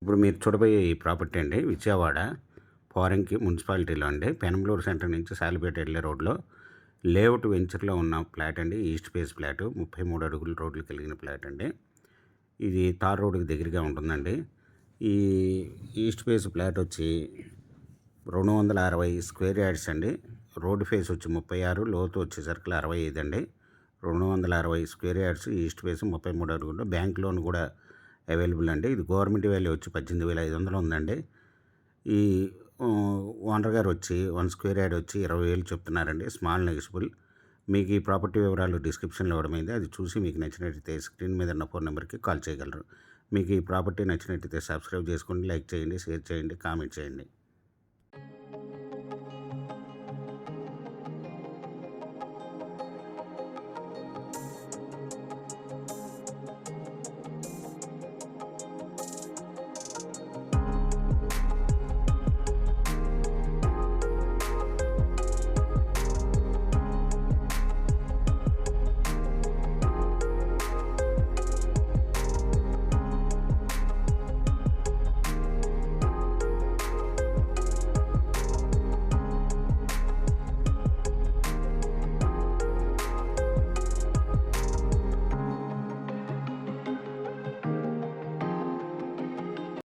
ఇప్పుడు మీరు చూడబోయే ఈ ప్రాపర్టీ అండి విజయవాడ పోరంకి మున్సిపాలిటీలో అండి పెనంబలూరు సెంటర్ నుంచి సాలిపేట వెళ్ళే రోడ్లో లేఅవుట్ వెంచర్లో ఉన్న ఫ్లాట్ అండి. ఈస్ట్ ఫేస్ ఫ్లాట్ 33 అడుగుల రోడ్లు కలిగిన ఫ్లాట్ అండి. ఇది తార్ రోడ్డుకి దగ్గరగా ఉంటుందండి. ఈ ఈస్ట్ ఫేస్ ఫ్లాట్ వచ్చి 260 స్క్వేర్ యార్డ్స్ అండి. రోడ్ ఫేస్ వచ్చి 36, లోతు వచ్చేసరికి 65 అండి. 260 స్క్వేర్ యార్డ్స్, ఈస్ట్ ఫేస్ 33 అడుగులు. బ్యాంక్ లోన్ కూడా అవైలబుల్ అండి. ఇది గవర్నమెంట్ వాల్యూ వచ్చి 18,500 ఉందండి. ఈ ఓనర్ గారు వచ్చి 1 స్క్వేర్ యార్డ్ వచ్చి 20,000 చెప్తున్నారండి. Small negotiable. మీకు ఈ ప్రాపర్టీ వివరాలు డిస్క్రిప్షన్లో ఇవ్వడమైంది. అది చూసి మీకు నచ్చినట్టయితే స్క్రీన్ మీద ఉన్న ఫోన్ నెంబర్కి కాల్ చేయగలరు. మీకు ఈ ప్రాపర్టీ నచ్చినట్టయితే సబ్స్క్రైబ్ చేసుకోండి, లైక్ చేయండి, షేర్ చేయండి, కామెంట్ చేయండి.